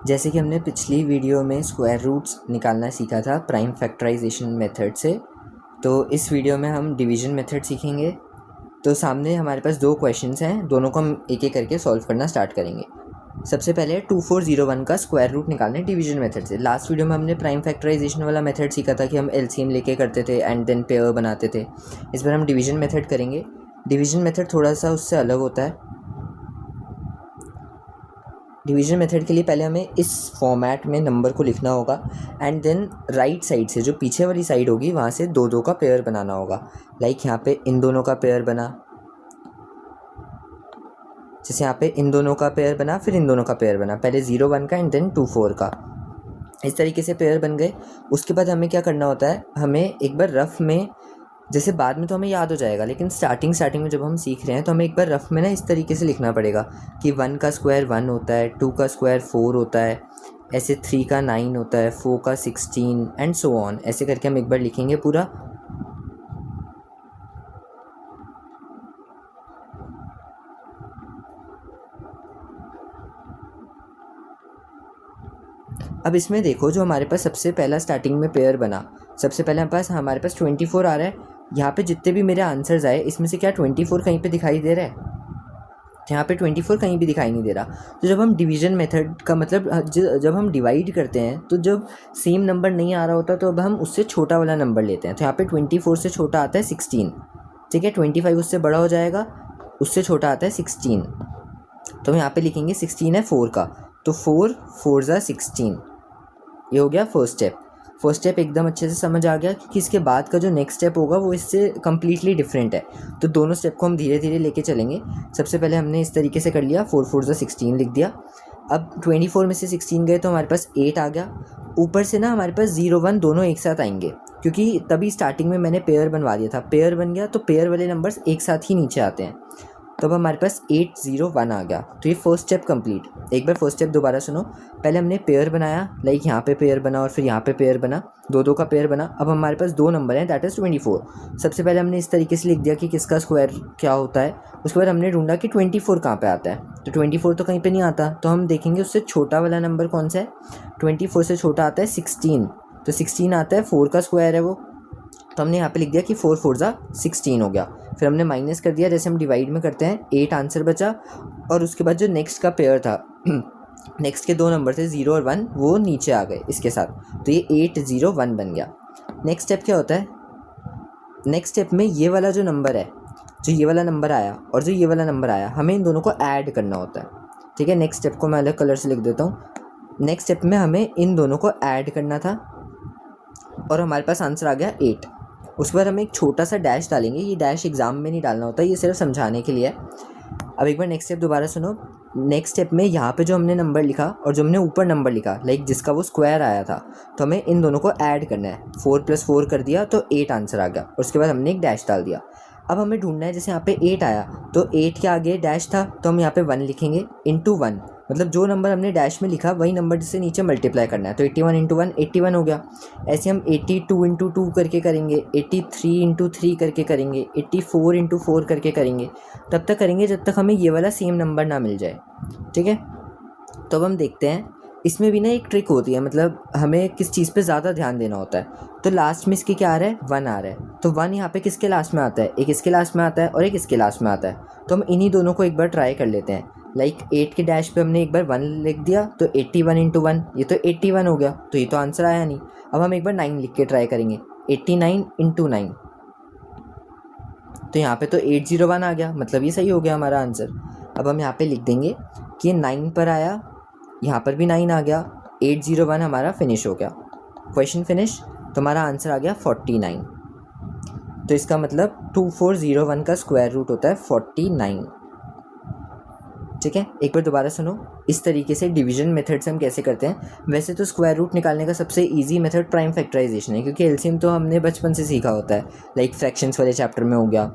जैसे कि हमने पिछली वीडियो में स्क्वायर रूट्स निकालना सीखा था प्राइम फैक्टराइजेशन मेथड से, तो इस वीडियो में हम डिवीजन मेथड सीखेंगे। तो सामने हमारे पास दो क्वेश्चंस हैं, दोनों को हम एक एक करके सॉल्व करना स्टार्ट करेंगे। सबसे पहले 2401 का स्क्वायर रूट निकालने डिवीजन मेथड से। लास्ट वीडियो में हमने प्राइम फैक्टराइजेशन वाला मेथड सीखा था कि हम एलसीएम लेके करते थे एंड देन पेयर बनाते थे। इस बार हम डिवीजन मेथड करेंगे। डिवीजन मेथड थोड़ा सा उससे अलग होता है। डिवीजन मेथड के लिए पहले हमें इस फॉर्मेट में नंबर को लिखना होगा एंड देन राइट साइड से जो पीछे वाली साइड होगी वहाँ से दो दो का पेयर बनाना होगा। लाइक यहाँ पे इन दोनों का पेयर बना, जैसे यहाँ पे इन दोनों का पेयर बना, फिर इन दोनों का पेयर बना, पहले 0 1 का एंड देन 2 4 का। इस तरीके से पेयर बन गए। उसके बाद हमें क्या करना होता है, हमें एक बार रफ में, जैसे बाद में तो हमें याद हो जाएगा, लेकिन स्टार्टिंग में जब हम सीख रहे हैं तो हमें एक बार रफ में ना इस तरीके से लिखना पड़ेगा कि 1 का स्क्वायर 1 होता है, 2 का स्क्वायर 4 होता है, ऐसे 3 का 9 होता है, 4 का 16 एंड सो ऑन। ऐसे करके हम एक बार लिखेंगे पूरा। अब इसमें देखो, जो हमारे पास सबसे पहला स्टार्टिंग में पेयर बना, सबसे पहले हमारे पास 24 आ रहा है। यहाँ पे जितने भी मेरे आंसर्स आए इसमें से क्या 24 कहीं पे दिखाई दे रहा है? यहाँ पे 24 कहीं भी दिखाई नहीं दे रहा। तो जब हम डिवीजन मेथड का मतलब जब हम डिवाइड करते हैं तो जब सेम नंबर नहीं आ रहा होता तो अब हम उससे छोटा वाला नंबर लेते हैं। तो यहाँ पे 24 से छोटा आता है 16, ठीक है। 25 उससे बड़ा हो जाएगा, उससे छोटा आता है 16। तो हम यहाँ पे लिखेंगे 16 है 4 का, तो 4 4 ज़ा 16। ये हो गया फर्स्ट स्टेप। फर्स्ट स्टेप एकदम अच्छे से समझ आ गया, क्योंकि इसके बाद का जो नेक्स्ट स्टेप होगा वो इससे कम्प्लीटली डिफरेंट है। तो दोनों स्टेप को हम धीरे धीरे लेके चलेंगे। सबसे पहले हमने इस तरीके से कर लिया, 4 4 ज़ा 16 लिख दिया। अब 24 में से 16 गए तो हमारे पास 8 आ गया। ऊपर से ना हमारे पास 0 1 दोनों एक साथ आएंगे, क्योंकि तभी स्टार्टिंग में मैंने पेयर बनवा दिया था। पेयर बन गया तो पेयर वाले नंबर्स एक साथ ही नीचे आते हैं। तब हमारे पास 8 0 1 आ गया। तो ये फर्स्ट स्टेप कंप्लीट। एक बार फर्स्ट स्टेप दोबारा सुनो। पहले हमने पेयर बनाया, लाइक यहाँ पे पेयर बना और फिर यहाँ पे पेयर बना, दो दो का पेयर बना। अब हमारे पास दो नंबर हैं, दैट इज़ 24। सबसे पहले हमने इस तरीके से लिख दिया कि किसका स्क्वायर क्या होता है। उसके बाद हमने ढूंढा कि 24 कहाँ पे आता है। तो 24 तो कहीं पे नहीं आता, तो हम देखेंगे उससे छोटा वाला नंबर कौन सा है। 24 से छोटा आता है 16, तो 16 आता है, 4 का स्क्वायर है वो। तो हमने यहाँ पे लिख दिया कि 4 4 ज़ा 16 हो गया। फिर हमने माइनस कर दिया, जैसे हम डिवाइड में करते हैं। 8 आंसर बचा, और उसके बाद जो नेक्स्ट का पेयर था नेक्स्ट के दो नंबर थे 0 और 1, वो नीचे आ गए इसके साथ। तो ये 8 0 1 बन गया। नेक्स्ट स्टेप क्या होता है, नेक्स्ट स्टेप में ये वाला जो नंबर है, जो ये वाला नंबर आया और जो ये वाला नंबर आया, हमें इन दोनों को ऐड करना होता है, ठीक है। नेक्स्ट स्टेप को मैं अलग कलर से लिख देता हूँ। नेक्स्ट स्टेप में हमें इन दोनों को ऐड करना था और हमारे पास आंसर आ गया 8। उसके बाद हम एक छोटा सा डैश डालेंगे। ये डैश एग्जाम में नहीं डालना होता, ये सिर्फ समझाने के लिए है। अब एक बार नेक्स्ट स्टेप दोबारा सुनो। नेक्स्ट स्टेप में यहाँ पे जो हमने नंबर लिखा और जो हमने ऊपर नंबर लिखा, लाइक जिसका वो स्क्वायर आया था, तो हमें इन दोनों को ऐड करना है। 4 + 4 कर दिया तो 8 आंसर आ गया, और उसके बाद हमने एक डैश डाल दिया। अब हमें ढूंढना है, जैसे यहाँ पे 8 आया तो 8 के आगे डैश था, तो हम यहाँ पे 1 लिखेंगे इंटू 1, मतलब जो नंबर हमने डैश में लिखा वही नंबर जिससे नीचे मल्टीप्लाई करना है। तो 81 इंटू 1 81 हो गया। ऐसे हम 82 इंटू 2 करके करेंगे, 83 इंटू 3 करके करेंगे, 84 इंटू 4 करके करेंगे। तब तक करेंगे जब तक हमें ये वाला सेम नंबर ना मिल जाए, ठीक है। तो अब हम देखते हैं, इसमें भी ना एक ट्रिक होती है, मतलब हमें किस चीज़ पे ज़्यादा ध्यान देना होता है। तो लास्ट में इसके क्या आ रहा है, 1 आ रहा है, तो 1 यहाँ पे किसके लास्ट में आता है, एक इसके लास्ट में आता है और एक इसके लास्ट में आता है। तो हम इन्हीं दोनों को एक बार ट्राई कर लेते हैं। लाइक 8 के डैश पे हमने एक बार 1 लिख दिया, तो 81 इंटू 1, ये तो 81 हो गया, तो ये तो आंसर आया नहीं। अब हम एक बार 9 लिख के ट्राई करेंगे, 89 इंटू 9, तो यहाँ पे तो 801 आ गया, मतलब ये सही हो गया हमारा आंसर। अब हम यहाँ पे लिख देंगे कि 9 पर आया, यहाँ पर भी 9 आ गया, 801 हमारा फिनिश हो गया। Question finish. तो हमारा आंसर आ गया 49। तो इसका मतलब 2401 का स्क्वायर रूट होता है 49, ठीक है। एक बार दोबारा सुनो। इस तरीके से डिवीजन मेथड से हम कैसे करते हैं। वैसे तो स्क्वायर रूट निकालने का सबसे इजी मेथड प्राइम फैक्टराइजेशन है, क्योंकि एलसीएम तो हमने बचपन से सीखा होता है, लाइक फ्रैक्शंस वाले चैप्टर में हो गया।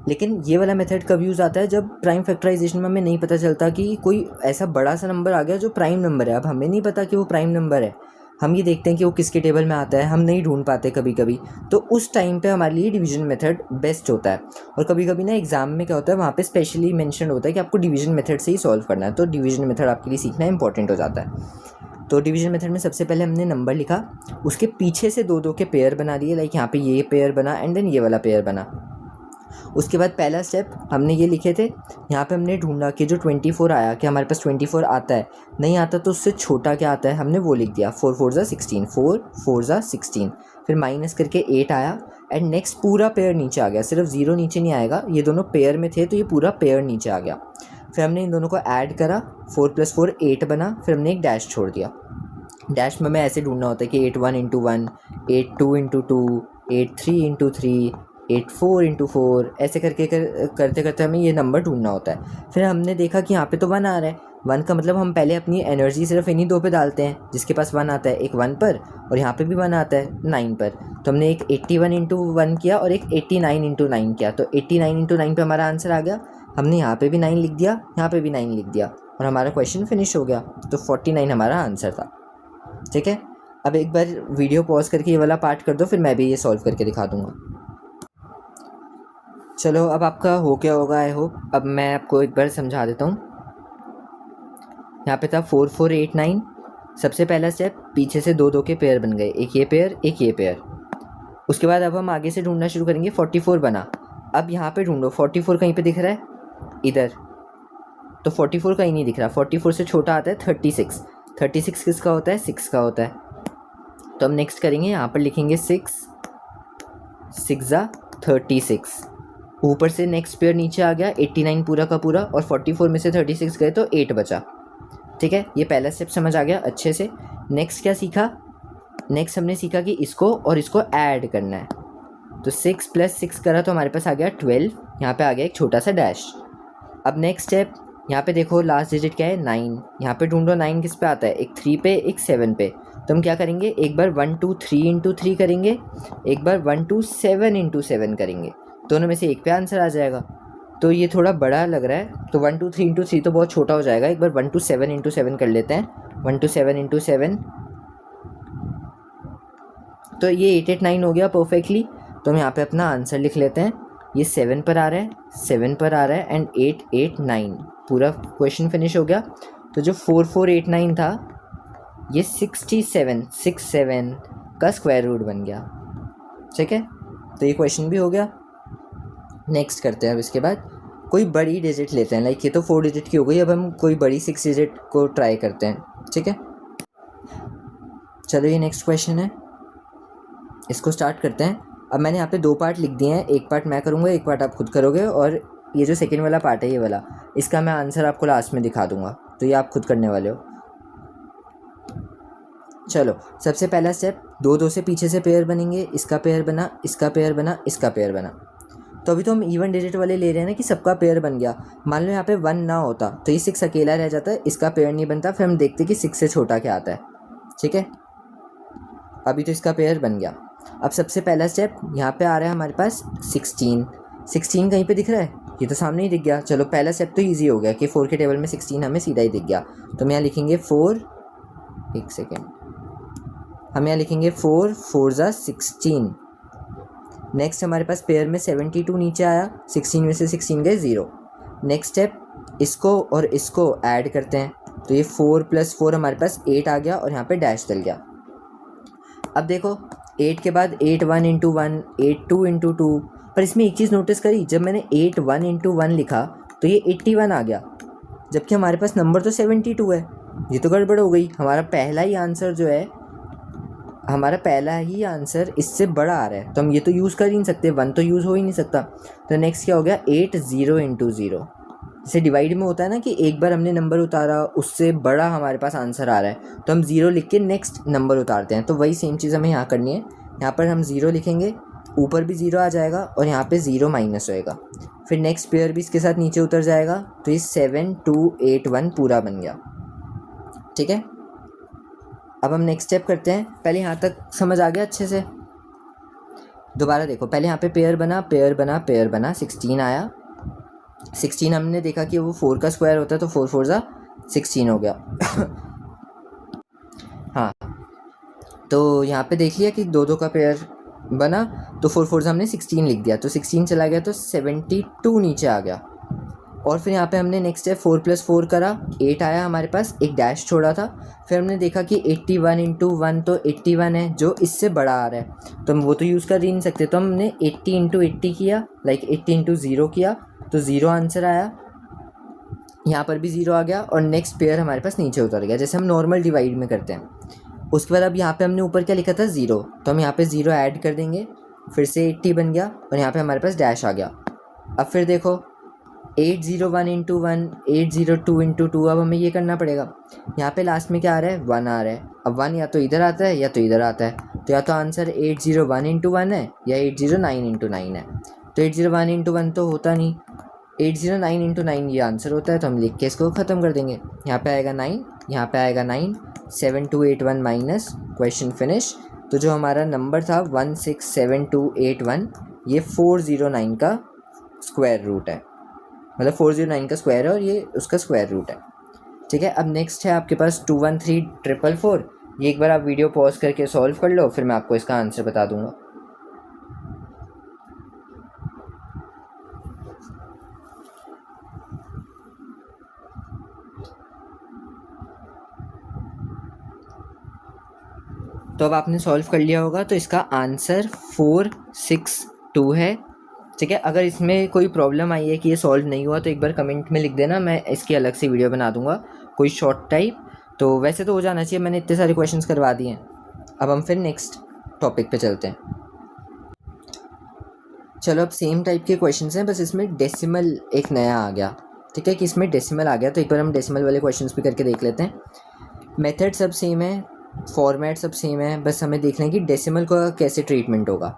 लेकिन ये वाला मेथड कब यूज़ आता है, जब प्राइम फैक्टराइजेशन में हमें नहीं पता चलता कि कोई ऐसा बड़ा सा नंबर आ गया जो प्राइम नंबर है। अब हमें नहीं पता कि वो प्राइम नंबर है, हम ये देखते हैं कि वो किसके टेबल में आता है, हम नहीं ढूंढ पाते कभी कभी। तो उस टाइम पे हमारे लिए डिवीजन मेथड बेस्ट होता है। और कभी कभी ना एग्जाम में क्या होता है, वहाँ पे स्पेशली मेंशन होता है कि आपको डिवीजन मेथड से ही सॉल्व करना है, तो डिवीजन मेथड आपके लिए सीखना इंपॉर्टेंट हो जाता है। तो डिवीजन मेथड में सबसे पहले हमने नंबर लिखा, उसके पीछे से दो दो के पेयर बना दिए, लाइक यहाँ पे ये पेयर बना एंड देन ये वाला पेयर बना। उसके बाद पहला स्टेप हमने ये लिखे थे, यहाँ पे हमने ढूंढा कि जो 24 आया कि हमारे पास 24 आता है, नहीं आता तो उससे छोटा क्या आता है हमने वो लिख दिया, 4 4 16, 4 4 16, फिर माइनस करके 8 आया एंड नेक्स्ट पूरा पेयर नीचे आ गया, सिर्फ 0 नीचे नहीं आएगा, ये दोनों पेयर में थे तो ये पूरा पेयर नीचे आ गया। फिर हमने इन दोनों को ऐड करा, 4 + 4 8 बना, फिर हमने एक डैश छोड़ दिया। डैश में हमें ऐसे ढूंढना होता है कि 8 1 × 1, 8 2 × 2, 8 3 × 3, 8 4 × 4, ऐसे करते करते हमें ये नंबर ढूंढना होता है। फिर हमने देखा कि यहाँ पे तो 1 आ रहा है, 1 का मतलब हम पहले अपनी एनर्जी सिर्फ इन्हीं दो पे डालते हैं, जिसके पास 1 आता है, एक 1 पर और यहाँ पे भी 1 आता है 9 पर। तो हमने एक 81 × 1 किया और एक 89 × 9 किया, तो 89 × 9 पे हमारा आंसर आ गया। हमने यहाँ पे भी 9 लिख दिया, यहाँ पे भी 9 लिख दिया और हमारा क्वेश्चन फिनिश हो गया। तो 49 हमारा आंसर था। ठीक है, अब एक बार वीडियो पॉज करके ये वाला पार्ट कर दो, फिर मैं भी ये सॉल्व करके दिखा दूँगा। चलो अब आपका हो गया होगा आई होप। अब मैं आपको एक बार समझा देता हूँ। यहाँ पे था 4 4 8 9, सबसे पहला स्टेप, पीछे से दो दो के पेयर बन गए, एक ये पेयर एक ये पेयर। उसके बाद अब हम आगे से ढूंढना शुरू करेंगे, 44 बना। अब यहाँ पे ढूंढो, 44 कहीं पे दिख रहा है इधर, तो 44 कहीं नहीं दिख रहा, 44 से छोटा आता है 36, 36 किसका होता है, 6 का होता है। तो हम नेक्स्ट करेंगे, यहाँ पर लिखेंगे 6 6 36, ऊपर से नेक्स्ट पेयर नीचे आ गया 89 पूरा का पूरा, और 44 में से 36 गए तो 8 बचा। ठीक है, ये पहला स्टेप समझ आ गया अच्छे से। नेक्स्ट क्या सीखा, नेक्स्ट हमने सीखा कि इसको और इसको ऐड करना है। तो 6 + 6 करा तो हमारे पास आ गया 12, यहाँ पे आ गया एक छोटा सा डैश। अब नेक्स्ट स्टेप, यहाँ पे देखो लास्ट डिजिट क्या है 9, यहाँ पे ढूंढो 9 किस पे आता है, एक 3 पे एक 7 पे। तो हम क्या करेंगे, एक बार 1 2 3 × 3 करेंगे, एक बार 1 2 7 × 7 करेंगे, दोनों में से एक पे आंसर आ जाएगा। तो ये थोड़ा बड़ा लग रहा है, तो 1 2 3 × 3 तो बहुत छोटा हो जाएगा, एक बार 1 2 7 × 7 कर लेते हैं, 1 2 7 × 7, तो ये 8 8 9 हो गया परफेक्टली। तो हम यहाँ पे अपना आंसर लिख लेते हैं, ये 7 पर आ रहा है, 7 पर आ रहा है एंड 8 8 9, पूरा क्वेश्चन फिनिश हो गया। तो जो 4 4 8 9 था, ये 67 का स्क्वायर रूट बन गया। ठीक है, तो ये क्वेश्चन भी हो गया। नेक्स्ट करते हैं, अब इसके बाद कोई बड़ी डिजिट लेते हैं, लाइक ये तो 4 डिजिट की हो गई, अब हम कोई बड़ी 6 डिजिट को ट्राई करते हैं। ठीक है, चलो ये नेक्स्ट क्वेश्चन है, इसको स्टार्ट करते हैं। अब मैंने यहाँ पे 2 पार्ट लिख दिए हैं, एक पार्ट मैं करूँगा, एक पार्ट आप खुद करोगे, और ये जो सेकेंड वाला पार्ट है ये वाला, इसका मैं आंसर आपको लास्ट में दिखा दूँगा, तो ये आप खुद करने वाले हो। चलो सबसे पहला स्टेप, 2 2 से पीछे से पेयर बनेंगे, इसका पेयर बना, इसका पेयर बना, इसका पेयर बना। तो अभी तो हम इवन डिजिट वाले ले रहे हैं ना कि सबका पेयर बन गया। मान लो यहाँ पे 1 ना होता तो ये 6 अकेला रह जाता है, इसका पेयर नहीं बनता, फिर हम देखते कि 6 से छोटा क्या आता है। ठीक है, अभी तो इसका पेयर बन गया। अब सबसे पहला स्टेप, यहाँ पे आ रहा है हमारे पास 16 कहीं पे दिख रहा है, ये तो सामने ही दिख गया। चलो पहला स्टेप तो ईजी हो गया कि 4 के टेबल में 16 हमें सीधा ही दिख गया। तो हम यहाँ लिखेंगे 4, एक सेकेंड, हम यहाँ लिखेंगे 4 4 16। नेक्स्ट हमारे पास पेयर में 72 नीचे आया, 16 में से 16 गए 0। नेक्स्ट स्टेप, इसको और इसको ऐड करते हैं, तो ये 4 + 4 हमारे पास 8 आ गया और यहाँ पे डैश डल गया। अब देखो 8 के बाद 8 1 × 1, 8 2 × 2, पर इसमें एक चीज़ नोटिस करी, जब मैंने 8 1 × 1 लिखा तो ये 81 आ गया, जबकि हमारे पास नंबर तो 72 है। ये तो गड़बड़ हो गई, हमारा पहला ही आंसर जो है, हमारा पहला ही आंसर इससे बड़ा आ रहा है, तो हम ये तो यूज़ कर ही नहीं सकते, 1 तो यूज़ हो ही नहीं सकता। तो नेक्स्ट क्या हो गया, 8 0 × 0, जैसे डिवाइड में होता है ना कि एक बार हमने नंबर उतारा उससे बड़ा हमारे पास आंसर आ रहा है, तो हम 0 लिख के नेक्स्ट नंबर उतारते हैं। तो वही सेम चीज़ हमें यहाँ करनी है, यहाँ पर हम 0 लिखेंगे, ऊपर भी 0 आ जाएगा और यहाँ पे 0 माइनस होएगा, फिर नेक्स्ट पेयर भी इसके साथ नीचे उतर जाएगा, तो ये 7 2 8 1 पूरा बन गया। ठीक है, अब हम नेक्स्ट स्टेप करते हैं। पहले यहाँ तक समझ आ गया अच्छे से, दोबारा देखो, पहले यहाँ पे पेयर बना पेयर बना पेयर बना, 16 आया, 16 हमने देखा कि वो 4 का स्क्वायर होता है, तो 4 4 16 हो गया। हाँ, तो यहाँ पे देख लिया कि 2 2 का पेयर बना, तो 4 4 हमने 16 लिख दिया, तो 16 चला गया तो 72 नीचे आ गया, और फिर यहाँ पे हमने नेक्स्ट स्टेप 4 + 4 करा, 8 आया हमारे पास, एक डैश छोड़ा था। फिर हमने देखा कि 81 × 1 तो 81 है, जो इससे बड़ा आ रहा है तो हम वो तो यूज़ कर ही नहीं सकते, तो हमने 80 × 80 किया, लाइक 80 × 0 किया, तो 0 आंसर आया। यहाँ पर भी 0 आ गया और नेक्स्ट पेयर हमारे पास नीचे उतर गया, जैसे हम नॉर्मल डिवाइड में करते हैं। उसके बाद अब यहाँ पे हमने ऊपर क्या लिखा था 0, तो हम यहाँ पे 0 ऐड कर देंगे, फिर से 80 बन गया और यहाँ पे हमारे पास डैश आ गया। अब फिर देखो 801 × 1, 802 × 2, अब हमें ये करना पड़ेगा। यहाँ पे लास्ट में क्या आ रहा है, 1 आ रहा है। अब 1 या तो इधर आता है या तो इधर आता है, तो या तो आंसर 801 × 1 है या 809 × 9 है। तो 801 × 1 तो होता नहीं, 809 × 9 ये आंसर होता है, तो हम लिख के इसको ख़त्म कर देंगे। यहाँ पे आएगा 9, यहाँ पे आएगा 9, 7281 माइनस, क्वेश्चन फिनिश। तो जो हमारा नंबर था 167281, ये 409 का स्क्वायर रूट है, मतलब 409 का स्क्वायर है और ये उसका स्क्वायर रूट है। ठीक है, अब नेक्स्ट है आपके पास 213444। ये एक बार आप वीडियो पॉज करके सॉल्व कर लो, फिर मैं आपको इसका आंसर बता दूंगा। तो अब आपने सॉल्व कर लिया होगा, तो इसका आंसर 462 है। ठीक है, अगर इसमें कोई प्रॉब्लम आई है कि ये सॉल्व नहीं हुआ तो एक बार कमेंट में लिख देना, मैं इसकी अलग से वीडियो बना दूंगा कोई शॉर्ट टाइप। तो वैसे तो हो जाना चाहिए, मैंने इतने सारे क्वेश्चंस करवा दिए हैं। अब हम फिर नेक्स्ट टॉपिक पे चलते हैं। चलो, अब सेम टाइप के क्वेश्चंस हैं, बस इसमें डेसिमल एक नया आ गया। ठीक है, कि इसमें डेसिमल आ गया, तो एक बार हम डेसिमल वाले क्वेश्चंस भी करके देख लेते हैं। मेथड सब सेम है, फॉर्मेट सब सेम है, बस हमें देखना है कि डेसिमल का कैसे ट्रीटमेंट होगा।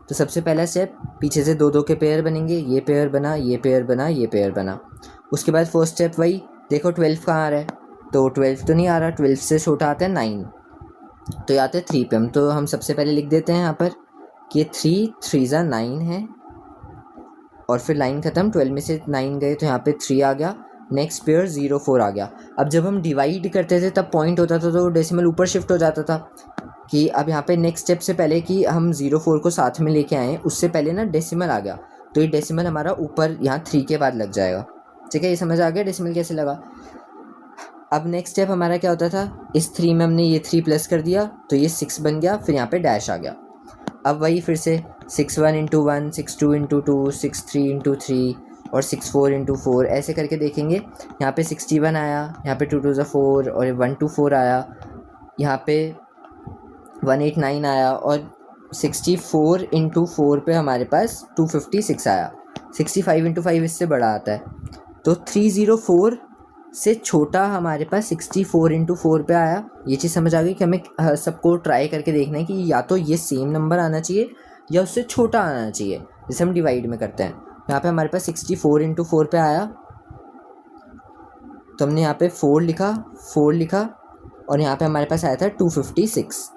तो सबसे पहला स्टेप, पीछे से 2 2 के पेयर बनेंगे, ये पेयर बना, ये पेयर बना, ये पेयर बना। उसके बाद फर्स्ट स्टेप वही, देखो 12 कहाँ आ रहा है, तो 12 तो नहीं आ रहा, 12 से छोटा आता है 9, तो आते हैं 3 पे। हम सबसे पहले लिख देते हैं यहाँ पर कि 3 3 × 9 है, और फिर लाइन ख़त्म, 12 में से 9 गए तो यहाँ पे 3 आ गया। नेक्स्ट पेयर 0 4 आ गया। अब जब हम डिवाइड करते थे तब पॉइंट होता था तो डेसिमल ऊपर शिफ्ट हो जाता था, कि अब यहाँ पे नेक्स्ट स्टेप से पहले कि हम 0 4 को साथ में लेके आए, उससे पहले ना डेसिमल आ गया, तो ये डेसिमल हमारा ऊपर यहाँ 3 के बाद लग जाएगा। ठीक है, ये समझ आ गया डेसिमल कैसे लगा। अब नेक्स्ट स्टेप हमारा क्या होता था, इस 3 में हमने ये 3 प्लस कर दिया तो ये 6 बन गया, फिर यहाँ पे डैश आ गया। अब वही फिर से 61 × 1, 62 × 2, 63 × 3 और 64 × 4 ऐसे करके देखेंगे। यहाँ पे 61 आया, यहाँ पे 2 2 = 4 और 124 आया, यहाँ पे 189 आया, और 64 × 4 पे हमारे पास 256 आया। 65 × 5 इससे बड़ा आता है, तो 304 से छोटा हमारे पास 64 × 4 पे आया। ये चीज़ समझ आ गई कि हमें सबको ट्राई करके देखना है कि या तो ये सेम नंबर आना चाहिए या उससे छोटा आना चाहिए, जैसे हम डिवाइड में करते हैं। यहाँ पे हमारे पास 64 × 4 पे आया, तो हमने यहाँ पे 4 लिखा और यहाँ पे हमारे पास आया था 256।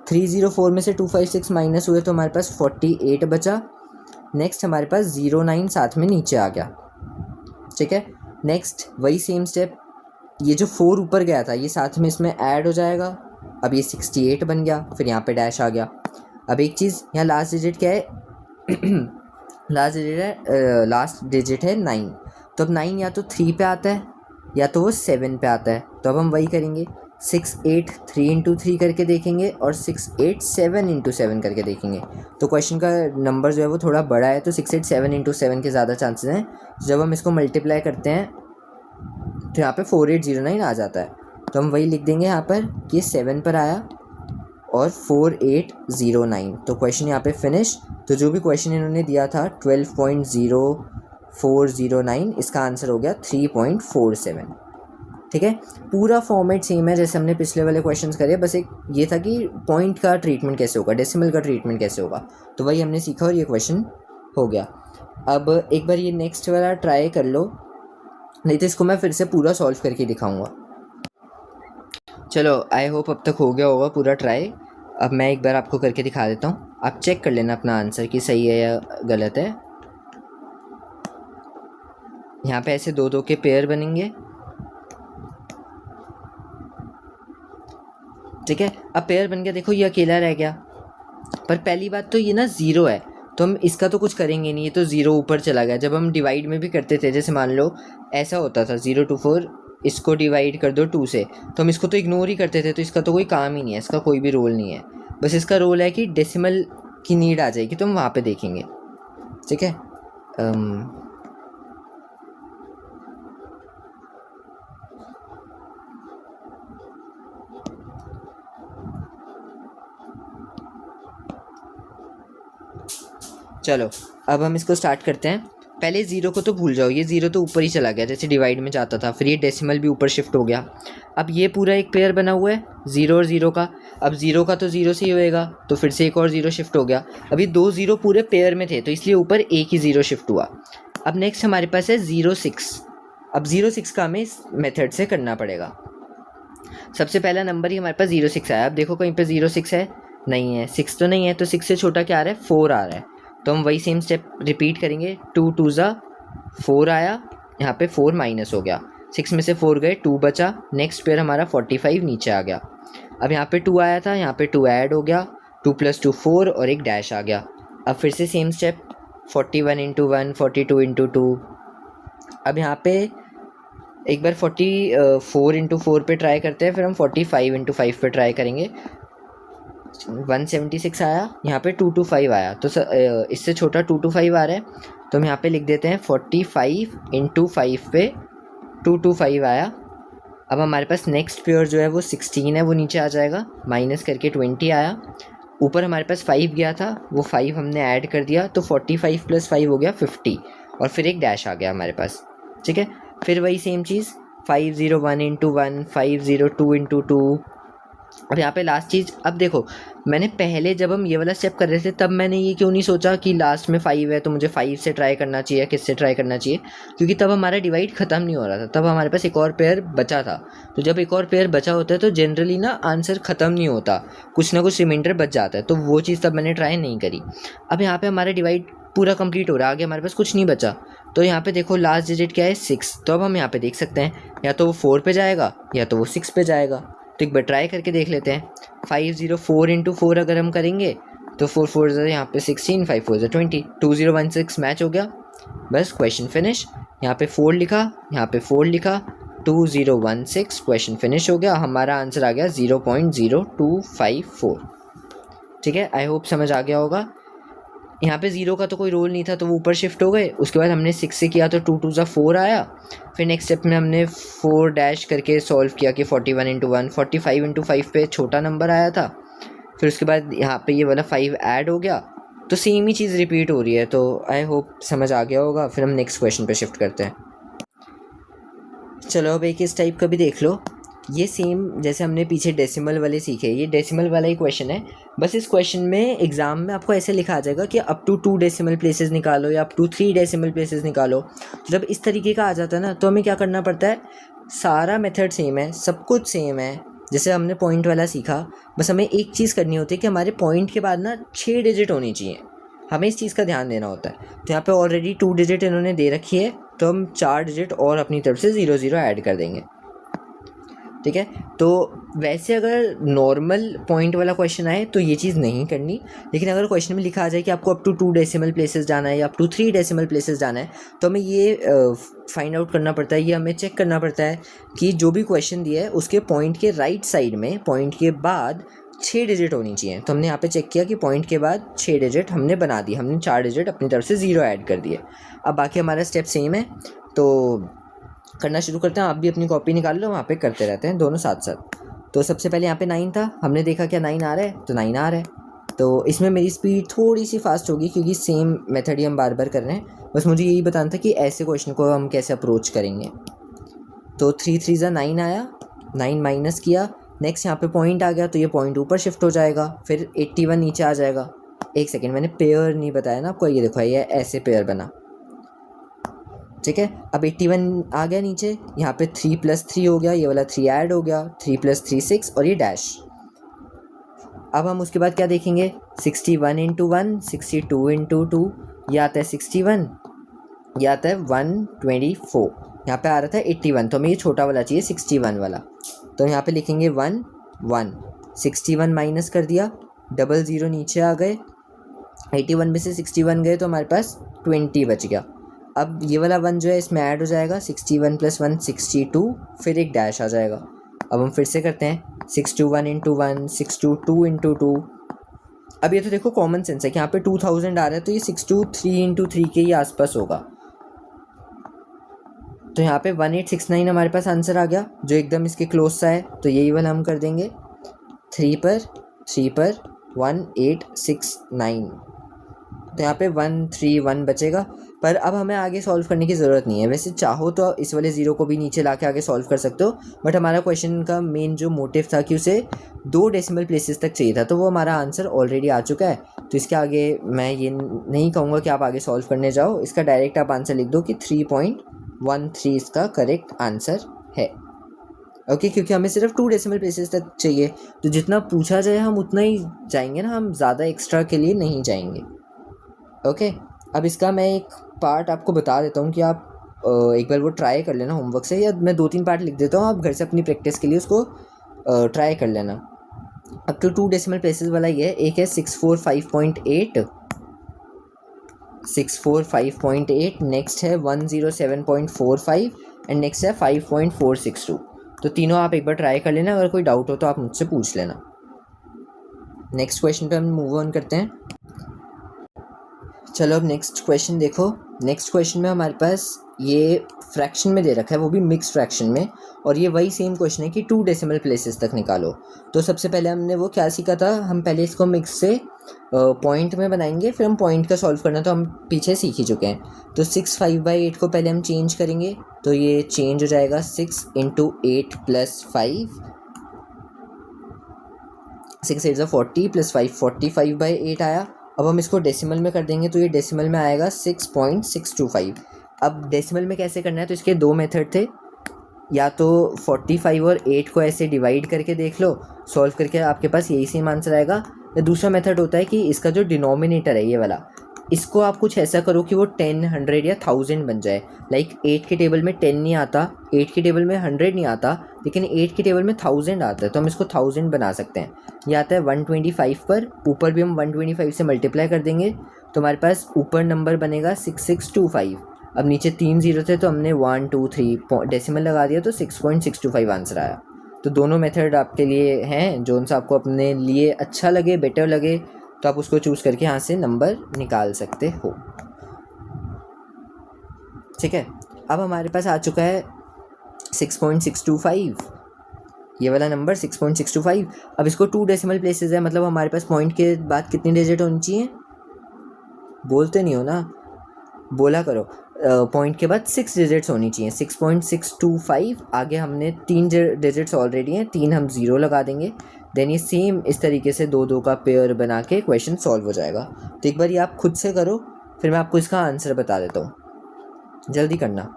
304 में से 256 माइनस हुए तो हमारे पास 48 बचा। नेक्स्ट हमारे पास 09 साथ में नीचे आ गया। ठीक है, नेक्स्ट वही सेम स्टेप, ये जो 4 ऊपर गया था ये साथ में इसमें ऐड हो जाएगा, अब ये 68 बन गया, फिर यहाँ पे डैश आ गया। अब एक चीज़, यहाँ लास्ट डिजिट क्या है लास्ट डिजिट है 9, तो अब 9 या तो 3 पे आता है या तो वो 7 पे आता है, तो अब हम वही करेंगे, 683 × 3 करके देखेंगे और 687 × 7 करके देखेंगे। तो क्वेश्चन का नंबर जो है वो थोड़ा बड़ा है, तो 687 × 7 के ज़्यादा चांसेस हैं। जब हम इसको मल्टीप्लाई करते हैं तो यहाँ पे 4809 आ जाता है, तो हम वही लिख देंगे यहाँ पर कि 7 पर आया और 4809, तो क्वेश्चन यहाँ पे फिनिश। तो जो भी क्वेश्चन इन्होंने दिया था 12.0409, इसका आंसर हो गया 3.47। ठीक है, पूरा फॉर्मेट सेम है जैसे हमने पिछले वाले क्वेश्चंस करे, बस एक ये था कि पॉइंट का ट्रीटमेंट कैसे होगा, डेसिमल का ट्रीटमेंट कैसे होगा, तो वही हमने सीखा और ये क्वेश्चन हो गया। अब एक बार ये नेक्स्ट वाला ट्राई कर लो, नहीं तो इसको मैं फिर से पूरा सॉल्व करके दिखाऊंगा। चलो, आई होप अब तक हो गया होगा पूरा ट्राई। अब मैं एक बार आपको करके दिखा देता हूँ, आप चेक कर लेना अपना आंसर कि सही है या गलत है। यहाँ पे ऐसे 2 2 के पेयर बनेंगे। ठीक है, अब पेयर बन गया, देखो ये अकेला रह गया, पर पहली बात तो ये ना 0 है, तो हम इसका तो कुछ करेंगे नहीं, ये तो ज़ीरो ऊपर चला गया। जब हम डिवाइड में भी करते थे, जैसे मान लो ऐसा होता था 0 to 4, इसको डिवाइड कर दो 2 से, तो हम इसको तो इग्नोर ही करते थे, तो इसका तो कोई काम ही नहीं है, इसका कोई भी रोल नहीं है। बस इसका रोल है कि डेसिमल की नीड आ जाएगी तो हम वहाँ पे देखेंगे, ठीक है। चलो अब हम इसको स्टार्ट करते हैं। पहले ज़ीरो को तो भूल जाओ, ये ज़ीरो तो ऊपर ही चला गया, जैसे डिवाइड में जाता था, फिर ये डेसिमल भी ऊपर शिफ्ट हो गया। अब ये पूरा एक पेयर बना हुआ है ज़ीरो और ज़ीरो का। अब ज़ीरो का तो ज़ीरो से ही होएगा, तो फिर से एक और ज़ीरो शिफ्ट हो गया। अभी 2 ज़ीरो पूरे पेयर में थे, तो इसलिए ऊपर एक ही ज़ीरो शिफ्ट हुआ। अब नेक्स्ट हमारे पास है 0 6। अब 0 6 का हमें इस मेथड से करना पड़ेगा। सबसे पहला नंबर ही हमारे पास 0 6 आया। अब देखो कहीं पे 0 6 है, नहीं है। 6 तो नहीं है, तो 6 से छोटा क्या आ रहा है, 4 आ रहा है। तो हम वही सेम स्टेप रिपीट करेंगे। 2 2 ज़ा 4 आया, यहाँ पे 4 माइनस हो गया, 6 में से 4 गए, 2 बचा। नेक्स्ट पेयर हमारा 45 नीचे आ गया। अब यहाँ पे 2 आया था, यहाँ पे 2 ऐड हो गया, 2 + 2 4 और एक डैश आ गया। अब फिर से सेम स्टेप 41 × 1, 42 × 2। अब यहाँ पे एक बार 44 × 4 पे ट्राई करते हैं, फिर हम 45 × 5 पे ट्राई करेंगे। 176 आया, यहाँ पे 2 to 5 आया, तो इससे छोटा 2 to 5 आ रहा है, तो हम यहाँ पे लिख देते हैं 45 × 5 पे 2 to 5 आया। अब हमारे पास नेक्स्ट पेयर जो है वो 16 है, वो नीचे आ जाएगा, माइनस करके 20 आया। ऊपर हमारे पास 5 गया था, वो 5 हमने ऐड कर दिया, तो 45 + 5 हो गया 50, और फिर एक डैश आ गया हमारे पास, ठीक है। फिर वही सेम चीज़ 501 × 1, 502 × 2। अब यहाँ पे लास्ट चीज़, अब देखो मैंने पहले जब हम ये वाला स्टेप कर रहे थे तब मैंने ये क्यों नहीं सोचा कि लास्ट में 5 है तो मुझे 5 से ट्राई करना चाहिए, किससे ट्राई करना चाहिए, क्योंकि तब हमारा डिवाइड ख़त्म नहीं हो रहा था, तब हमारे पास एक और पेयर बचा था। तो जब एक और पेयर बचा होता है तो जनरली ना आंसर ख़त्म नहीं होता, कुछ ना कुछ रिमाइंडर बच जाता है, तो वो चीज़ तब मैंने ट्राई नहीं करी। अब यहाँ पर हमारा डिवाइड पूरा कंप्लीट हो रहा है, आगे हमारे पास कुछ नहीं बचा, तो यहाँ पे देखो लास्ट डिजिट क्या है, 6। तो अब हम यहाँ पे देख सकते हैं या तो वो 4 पे जाएगा या तो वो 6 पे जाएगा। तो एक बार ट्राई करके देख लेते हैं। 504 × 4 अगर हम करेंगे तो 4 4 यहाँ पे 16, 5 4 20, 2016 मैच हो गया। बस क्वेश्चन फिनिश। यहाँ पे 4 लिखा, यहाँ पे 4 लिखा, 2016, क्वेश्चन फिनिश हो गया। हमारा आंसर आ गया 0.0254। ठीक है, आई होप समझ आ गया होगा। यहाँ पे 0 का तो कोई रोल नहीं था, तो वो ऊपर शिफ्ट हो गए। उसके बाद हमने 6 से किया तो 2 2 ज़ा 4 आया। फिर नेक्स्ट स्टेप में हमने 4 डैश करके सॉल्व किया कि 41 × 1, 45 × 5 पे छोटा नंबर आया था। फिर उसके बाद यहाँ पे ये वाला 5 ऐड हो गया, तो सेम ही चीज़ रिपीट हो रही है। तो आई होप समझ आ गया होगा। फिर हम नेक्स्ट क्वेश्चन पे शिफ्ट करते हैं। चलो अब एक इस टाइप का भी देख लो। ये सेम जैसे हमने पीछे डेसिमल वाले सीखे, ये डेसिमल वाला ही क्वेश्चन है। बस इस क्वेश्चन में एग्ज़ाम में आपको ऐसे लिखा आ जाएगा कि अप टू 2 डेसिमल प्लेसेस निकालो या अप टू 3 डेसिमल प्लेसेस निकालो। जब इस तरीके का आ जाता है ना, तो हमें क्या करना पड़ता है, सारा मेथड सेम है, सब कुछ सेम है, जैसे हमने पॉइंट वाला सीखा। बस हमें एक चीज़ करनी होती है कि हमारे पॉइंट के बाद ना 6 डिजिट होनी चाहिए, हमें इस चीज़ का ध्यान देना होता है। तो यहाँ पे ऑलरेडी 2 डिजिट इन्होंने दे रखी है, तो हम 4 डिजिट और अपनी तरफ से 0 0 ऐड कर देंगे। ठीक है, तो वैसे अगर नॉर्मल पॉइंट वाला क्वेश्चन आए तो ये चीज़ नहीं करनी, लेकिन अगर क्वेश्चन में लिखा आ जाए कि आपको अप टू 2 डेसिमल प्लेसेस जाना है या अप टू 3 डेसिमल प्लेसेस जाना है, तो हमें ये फाइंड आउट करना पड़ता है, ये हमें चेक करना पड़ता है कि जो भी क्वेश्चन दिया है उसके पॉइंट के राइट साइड में, पॉइंट के बाद 6 डिजिट होनी चाहिए। तो हमने यहाँ पे चेक किया कि पॉइंट के बाद 6 डिजिट हमने बना दी, हमने 4 डिजिट अपनी तरफ से 0 ऐड कर दिए। अब बाकी हमारा स्टेप सेम है, तो करना शुरू करते हैं। आप भी अपनी कॉपी निकाल लो, वहाँ पे करते रहते हैं दोनों साथ साथ। तो सबसे पहले यहाँ पे 9 था, हमने देखा क्या 9 आ रहा है, तो 9 आ रहा है। तो इसमें मेरी स्पीड थोड़ी सी फास्ट होगी क्योंकि सेम मेथड ही हम बार बार कर रहे हैं। बस मुझे यही बताना था कि ऐसे क्वेश्चन को हम कैसे अप्रोच करेंगे। तो 3 3 ज़ा 9 आया, 9 माइनस किया, नेक्स्ट यहाँ पे पॉइंट आ गया, तो ये पॉइंट ऊपर शिफ्ट हो जाएगा, फिर 81 नीचे आ जाएगा। एक सेकेंड, मैंने पेयर नहीं बताया ना आपको, ये देखो ये ऐसे पेयर बना। ठीक है, अब 81 आ गया नीचे, यहाँ पे 3 + 3 हो गया, ये वाला 3 ऐड हो गया, 3 + 3 6 और ये डैश। अब हम उसके बाद क्या देखेंगे, 61 × 1, 62 × 2, ये आता है 61, ये आता है 124। यहाँ पे आ रहा था 81, तो हमें ये छोटा वाला चाहिए 61 वाला। तो यहाँ पे लिखेंगे 1 1, 61 माइनस कर दिया, 00 नीचे आ गए, 81 में से 61 गए तो हमारे पास 20 बच गया। अब ये वाला 1 जो है इसमें ऐड हो जाएगा, 61 + 1 62, फिर एक डैश आ जाएगा। अब हम फिर से करते हैं 621 × 1, 622 × 2। अब ये तो देखो कॉमन सेंस है कि यहाँ पे 2000 आ रहा है तो ये 623 × 3 के ही आसपास होगा। तो यहाँ पे 1869 हमारे पास आंसर आ गया जो एकदम इसके क्लोज सा है, तो यही वाला हम कर देंगे। 3 पर 1869, तो यहाँ पे 131 बचेगा। पर अब हमें आगे सॉल्व करने की ज़रूरत नहीं है। वैसे चाहो तो इस वाले ज़ीरो को भी नीचे ला के आगे सॉल्व कर सकते हो, बट हमारा क्वेश्चन का मेन जो मोटिव था कि उसे 2 डेसिमल प्लेसेस तक चाहिए था, तो वो हमारा आंसर ऑलरेडी आ चुका है। तो इसके आगे मैं ये नहीं कहूँगा कि आप आगे सॉल्व करने जाओ, इसका डायरेक्ट आप आंसर लिख दो कि 3.13 इसका करेक्ट आंसर है। ओके, क्योंकि हमें सिर्फ 2 डेसिमल प्लेसेस तक चाहिए, तो जितना पूछा जाए हम उतना ही जाएंगे ना, हम ज़्यादा एक्स्ट्रा के लिए नहीं जाएंगे। ओके, अब इसका मैं एक पार्ट आपको बता देता हूँ कि आप एक बार वो ट्राई कर लेना होमवर्क से, या मैं 2-3 पार्ट लिख देता हूँ, आप घर से अपनी प्रैक्टिस के लिए उसको ट्राई कर लेना। अब तो 2 डेसिमल प्लेसेस वाला ये है, एक है 645.8, 645.8, नेक्स्ट है 107.45 एंड नेक्स्ट है 5.462। तो तीनों आप एक बार ट्राई कर लेना, अगर कोई डाउट हो तो आप मुझसे पूछ लेना। नेक्स्ट क्वेश्चन पे हम मूव ऑन करते हैं। चलो अब नेक्स्ट क्वेश्चन देखो। नेक्स्ट क्वेश्चन में हमारे पास ये फ्रैक्शन में दे रखा है, वो भी मिक्स फ्रैक्शन में, और ये वही सेम क्वेश्चन है कि 2 डेसिमल प्लेसेस तक निकालो। तो सबसे पहले हमने वो क्या सीखा था, हम पहले इसको मिक्स से पॉइंट में बनाएंगे, फिर हम पॉइंट का सॉल्व करना तो हम पीछे सीख ही चुके हैं। तो 65/8 को पहले हम चेंज करेंगे, तो ये चेंज हो जाएगा 6 × 8 + 5, 6 8 40 + 5 45/8 आया। अब हम इसको डेसिमल में कर देंगे, तो ये डेसिमल में आएगा 6.625। अब डेसिमल में कैसे करना है, तो इसके 2 मेथड थे, या तो 45 और 8 को ऐसे डिवाइड करके देख लो, सॉल्व करके आपके पास यही सेम आंसर आएगा। या दूसरा मेथड होता है कि इसका जो डिनोमिनेटर है ये वाला, इसको आप कुछ ऐसा करो कि वो 10, 100 या 1000 बन जाए। लाइक 8 के टेबल में 10 नहीं आता, 8 के टेबल में 100 नहीं आता, लेकिन 8 के टेबल में 1000 आता है, तो हम इसको 1000 बना सकते हैं। ये आता है 125 पर, ऊपर भी हम 125 से मल्टीप्लाई कर देंगे, तो हमारे पास ऊपर नंबर बनेगा 6625। अब नीचे 3 जीरो थे तो हमने 1 2 3 डेसिमल लगा दिया, तो 6.625 आंसर आया। तो दोनों मेथड आपके लिए हैं, जो सा आपको अपने लिए अच्छा लगे, बेटर लगे, तो आप उसको चूज़ करके यहाँ से नंबर निकाल सकते हो। ठीक है, अब हमारे पास आ चुका है 6.625, ये वाला नंबर 6.625। अब इसको 2 डेसिमल प्लेसेस है, मतलब हमारे पास पॉइंट के बाद कितनी डिजिट होनी चाहिए, बोलते नहीं हो ना, बोला करो। पॉइंट के बाद 6 डिजिट्स होनी चाहिए, 6.625। आगे हमने 3 डिजिट्स ऑलरेडी हैं, 3 हम 0 लगा देंगे। देन ये सेम इस तरीके से 2-2 का पेयर बना के क्वेश्चन सॉल्व हो जाएगा। तो एक बार ये आप खुद से करो, फिर मैं आपको इसका आंसर बता देता हूँ, जल्दी करना।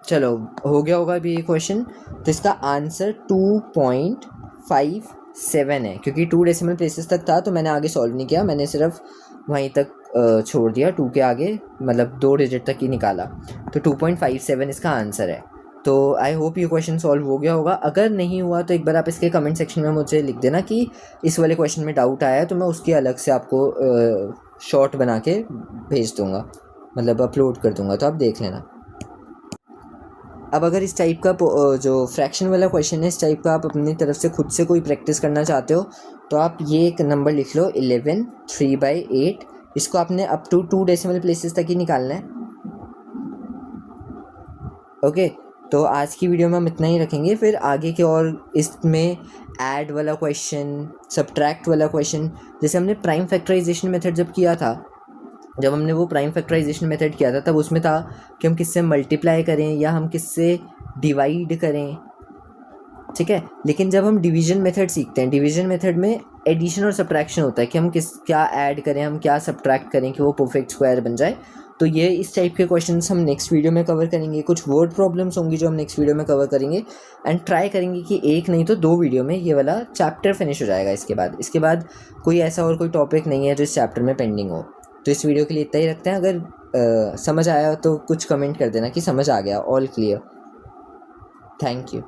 चलो हो गया होगा अभी ये क्वेश्चन। तो इसका आंसर 2.57 है, क्योंकि 2 डेसिमल प्लेसेस तक था तो मैंने आगे सॉल्व नहीं किया, मैंने सिर्फ वहीं तक छोड़ दिया, 2 के आगे मतलब 2 डिजिट तक ही निकाला। तो 2.57 इसका आंसर है। तो आई होप ये क्वेश्चन सॉल्व हो गया होगा। अगर नहीं हुआ तो एक बार आप इसके कमेंट सेक्शन में मुझे लिख देना कि इस वाले क्वेश्चन में डाउट आया है, तो मैं उसके अलग से आपको शॉर्ट बना के भेज दूँगा, मतलब अपलोड कर दूँगा, तो आप देख लेना। अब अगर इस टाइप का जो फ्रैक्शन वाला क्वेश्चन है, इस टाइप का आप अपनी तरफ से खुद से कोई प्रैक्टिस करना चाहते हो, तो आप ये एक नंबर लिख लो 11 3/8। इसको आपने अप टू 2 डेसिमल प्लेसेस तक ही निकालना है। ओके, तो आज की वीडियो में हम इतना ही रखेंगे, फिर आगे के और इसमें ऐड वाला क्वेश्चन, सब्ट्रैक्ट वाला क्वेश्चन, जैसे हमने प्राइम फैक्टराइजेशन मेथड जब किया था, जब हमने वो प्राइम फैक्टराइजेशन मेथड किया था, तब उसमें था कि हम किससे मल्टीप्लाई करें या हम किससे डिवाइड करें। ठीक है, लेकिन जब हम डिवीजन मेथड सीखते हैं, डिवीजन मेथड में एडिशन और सब्ट्रैक्शन होता है कि हम क्या ऐड करें, हम क्या सब्ट्रैक्ट करें कि वो परफेक्ट स्क्वायर बन जाए। तो ये इस टाइप के क्वेश्चंस हम नेक्स्ट वीडियो में कवर करेंगे। कुछ वर्ड प्रॉब्लम्स होंगी जो हम नेक्स्ट वीडियो में कवर करेंगे, एंड ट्राई करेंगे कि एक नहीं तो 2 वीडियो में ये वाला चैप्टर फिनिश हो जाएगा। इसके बाद कोई ऐसा और कोई टॉपिक नहीं है जो इस चैप्टर में पेंडिंग हो। तो इस वीडियो के लिए इतना ही रखते हैं। अगर समझ आया तो कुछ कमेंट कर देना कि समझ आ गया, ऑल क्लियर। Thank you.